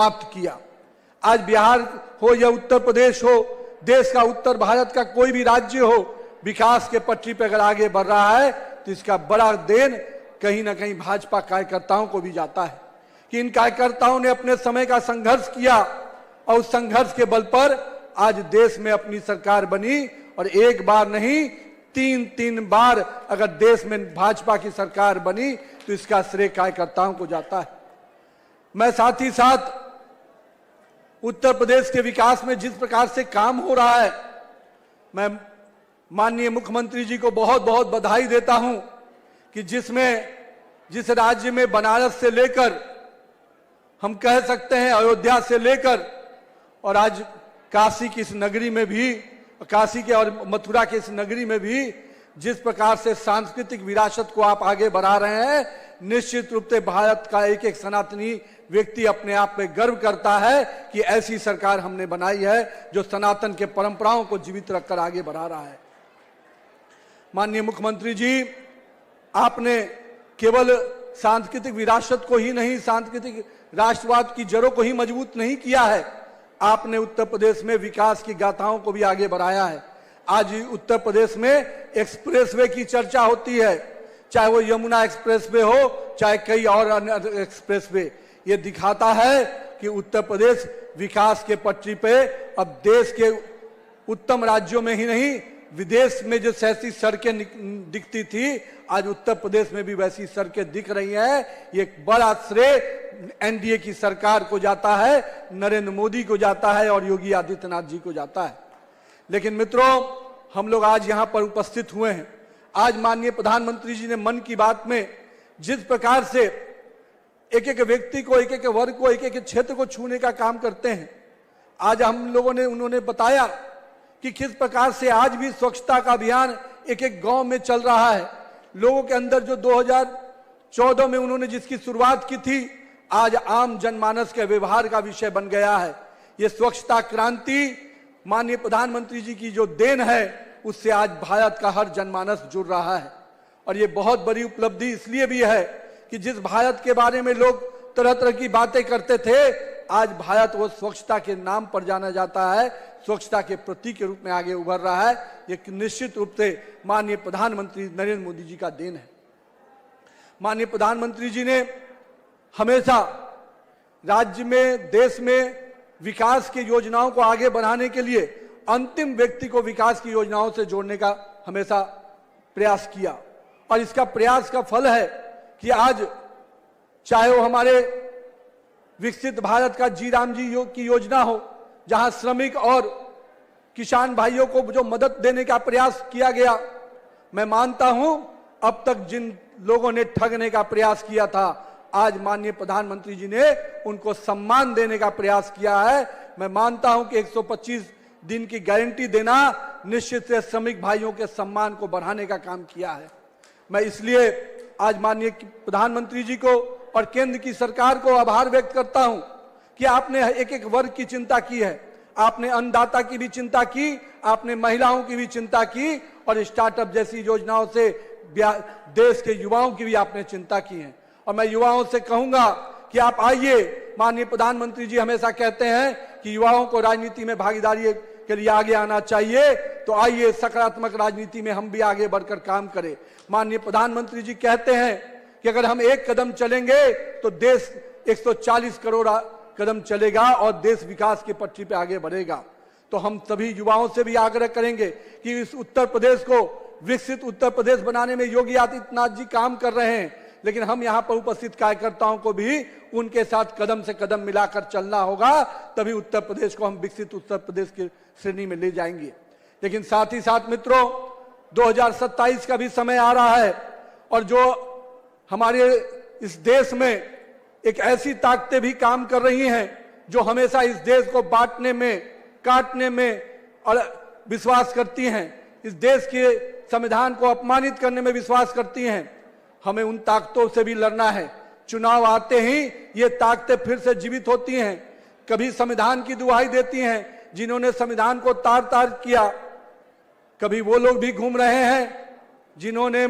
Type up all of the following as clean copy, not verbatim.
समाप्त किया। आज बिहार हो या उत्तर प्रदेश हो, देश का उत्तर भारत का कोई भी राज्य हो, विकास के पटरी पर अगर आगे बढ़ रहा है तो इसका बड़ा देन कहीं ना कहीं भाजपा कार्यकर्ताओं को भी जाता है कि इन कार्यकर्ताओं ने अपने समय का संघर्ष किया और उस संघर्ष के बल पर आज देश में अपनी सरकार बनी। और एक बार नहीं, तीन बार अगर देश में भाजपा की सरकार बनी तो इसका श्रेय कार्यकर्ताओं को जाता है। मैं साथ ही साथ उत्तर प्रदेश के विकास में जिस प्रकार से काम हो रहा है, मैं माननीय मुख्यमंत्री जी को बहुत बहुत बधाई देता हूं कि जिस राज्य में बनारस से लेकर हम कह सकते हैं अयोध्या से लेकर और आज काशी की इस नगरी में भी, काशी के और मथुरा के इस नगरी में भी जिस प्रकार से सांस्कृतिक विरासत को आप आगे बढ़ा रहे हैं, निश्चित रूप से भारत का एक एक सनातनी व्यक्ति अपने आप में गर्व करता है कि ऐसी सरकार हमने बनाई है जो सनातन के परंपराओं को जीवित रखकर आगे बढ़ा रहा है। माननीय मुख्यमंत्री जी, आपने केवल सांस्कृतिक विरासत को ही नहीं, सांस्कृतिक राष्ट्रवाद की जड़ों को ही मजबूत नहीं किया है, आपने उत्तर प्रदेश में विकास की गाथाओं को भी आगे बढ़ाया है। आज उत्तर प्रदेश में एक्सप्रेसवे की चर्चा होती है, चाहे वो यमुना एक्सप्रेसवे हो, चाहे कई और अन्य एक्सप्रेसवे। ये दिखाता है कि उत्तर प्रदेश विकास के पटरी पे अब देश के उत्तम राज्यों में ही नहीं, विदेश में जो ऐसी सड़कें दिखती थी, आज उत्तर प्रदेश में भी वैसी सड़कें दिख रही हैं। ये एक बड़ा श्रेय एनडीए की सरकार को जाता है, नरेंद्र मोदी को जाता है और योगी आदित्यनाथ जी को जाता है। लेकिन मित्रों, हम लोग आज यहां पर उपस्थित हुए हैं। आज माननीय प्रधानमंत्री जी ने मन की बात में जिस प्रकार से एक एक व्यक्ति को, एक एक वर्ग को, एक एक क्षेत्र को छूने का काम करते हैं, आज हम लोगों ने उन्होंने बताया कि किस प्रकार से आज भी स्वच्छता का अभियान एक एक गांव में चल रहा है। लोगों के अंदर जो 2014 में उन्होंने जिसकी शुरुआत की थी, आज आम जनमानस के व्यवहार का विषय बन गया है। ये स्वच्छता क्रांति माननीय प्रधानमंत्री जी की जो देन है, उससे आज भारत का हर जनमानस जुड़ रहा है। और ये बहुत बड़ी उपलब्धि इसलिए भी है कि जिस भारत के बारे में लोग तरह तरह की बातें करते थे, आज भारत वो स्वच्छता के नाम पर जाना जाता है, स्वच्छता के प्रतीक के रूप में आगे उभर रहा है। ये निश्चित रूप से माननीय प्रधानमंत्री नरेंद्र मोदी जी का देन है। माननीय प्रधानमंत्री जी ने हमेशा राज्य में, देश में विकास की योजनाओं को आगे बढ़ाने के लिए अंतिम व्यक्ति को विकास की योजनाओं से जोड़ने का हमेशा प्रयास किया। और इसका प्रयास का फल है कि आज चाहे वो हमारे विकसित भारत का जी राम जी की योजना हो, जहां श्रमिक और किसान भाइयों को जो मदद देने का प्रयास किया गया, मैं मानता हूं अब तक जिन लोगों ने ठगने का प्रयास किया था, आज माननीय प्रधानमंत्री जी ने उनको सम्मान देने का प्रयास किया है। मैं मानता हूं कि 125 दिन की गारंटी देना निश्चित से श्रमिक भाइयों के सम्मान को बढ़ाने का काम किया है। मैं इसलिए आज माननीय प्रधानमंत्री जी को और केंद्र की सरकार को आभार व्यक्त करता हूं कि आपने एक एक वर्ग की चिंता की है। आपने अन्नदाता की भी चिंता की, आपने महिलाओं की भी चिंता की और स्टार्टअप जैसी योजनाओं से देश के युवाओं की भी आपने चिंता की है। और मैं युवाओं से कहूंगा कि आप आइए। माननीय प्रधानमंत्री जी हमेशा कहते हैं कि युवाओं को राजनीति में भागीदारी के लिए आगे आना चाहिए, तो आइए सकारात्मक राजनीति में हम भी आगे बढ़कर काम करें। माननीय प्रधानमंत्री जी कहते हैं कि अगर हम एक कदम चलेंगे तो देश 140 करोड़ कदम चलेगा और देश विकास की पटरी पे आगे बढ़ेगा। तो हम सभी युवाओं से भी आग्रह करेंगे कि इस उत्तर प्रदेश को विकसित उत्तर प्रदेश बनाने में योगी आदित्यनाथ जी काम कर रहे हैं, लेकिन हम यहाँ पर उपस्थित कार्यकर्ताओं को भी उनके साथ कदम से कदम मिलाकर चलना होगा, तभी उत्तर प्रदेश को हम विकसित उत्तर प्रदेश की श्रेणी में ले जाएंगे। लेकिन साथ ही साथ मित्रों, 2027 का भी समय आ रहा है और जो हमारे इस देश में एक ऐसी ताकतें भी काम कर रही हैं जो हमेशा इस देश को बांटने में, काटने में और विश्वास करती हैं, इस देश के संविधान को अपमानित करने में विश्वास करती हैं। हमें उन ताकतों से भी लड़ना है। चुनाव आते ही ये ताकतें फिर से जीवित होती हैं, कभी संविधान की दुहाई देती हैं जिन्होंने संविधान को तार तार किया, कभी वो लोग भी घूम रहे हैं जिन्होंने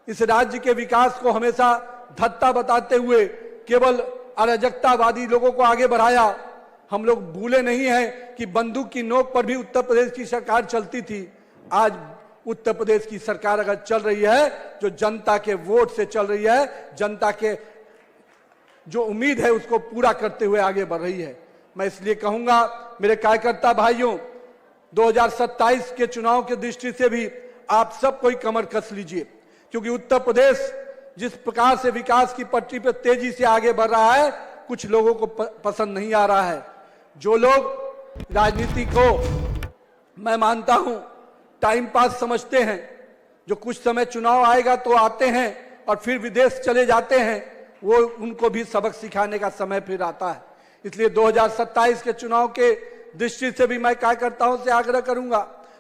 इस राज्य के विकास को हमेशा धत्ता बताते हुए केवल अराजकतावादी लोगों को आगे बढ़ाया। हम लोग भूले नहीं हैं कि बंदूक की नोक पर भी उत्तर प्रदेश की सरकार चलती थी। आज उत्तर प्रदेश की सरकार अगर चल रही है जो जनता के वोट से चल रही है, जनता के जो उम्मीद है उसको पूरा करते हुए आगे बढ़ रही है। मैं इसलिए कहूंगा मेरे कार्यकर्ता भाइयों, 2027 के चुनाव की दृष्टि से भी आप सब कोई कमर कस लीजिए, क्योंकि उत्तर प्रदेश जिस प्रकार से विकास की पटरी पर तेजी से आगे बढ़ रहा है, कुछ लोगों को पसंद नहीं आ रहा है। जो लोग राजनीति को मैं मानता हूं टाइम पास समझते हैं, जो कुछ समय चुनाव आएगा तो आते हैं और फिर विदेश चले जाते हैं, वो उनको भी सबक सिखाने का समय फिर आता है। इसलिए 2027 के चुनाव के दृष्टि से भी मैं कार्यकर्ताओं से आग्रह करूंगा,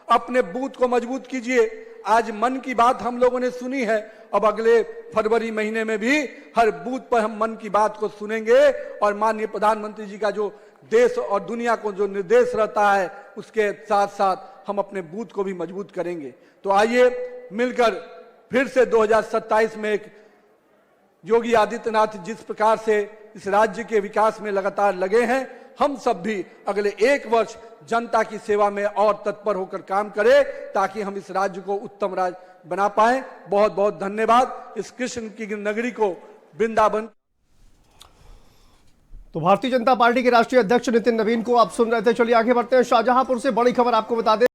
अपने बूथ को मजबूत कीजिए। आज मन की बात हम लोगों ने सुनी है, अब अगले फरवरी महीने में भी हर बूथ पर हम मन की बात को सुनेंगे और माननीय प्रधानमंत्री जी का जो देश और दुनिया को जो निर्देश रहता है उसके साथ साथ हम अपने बूथ को भी मजबूत करेंगे। तो आइए मिलकर फिर से 2027 में एक योगी आदित्यनाथ जिस प्रकार से इस राज्य के विकास में लगातार लगे हैं, हम सब भी अगले 1 वर्ष जनता की सेवा में और तत्पर होकर काम करें ताकि हम इस राज्य को उत्तम राज्य बना पाएं। बहुत बहुत धन्यवाद। इस कृष्ण की नगरी को वृंदावन। तो भारतीय जनता पार्टी के राष्ट्रीय अध्यक्ष नितिन नवीन को आप सुन रहे थे। चलिए आगे बढ़ते हैं। शाहजहांपुर से बड़ी खबर आपको बता दें।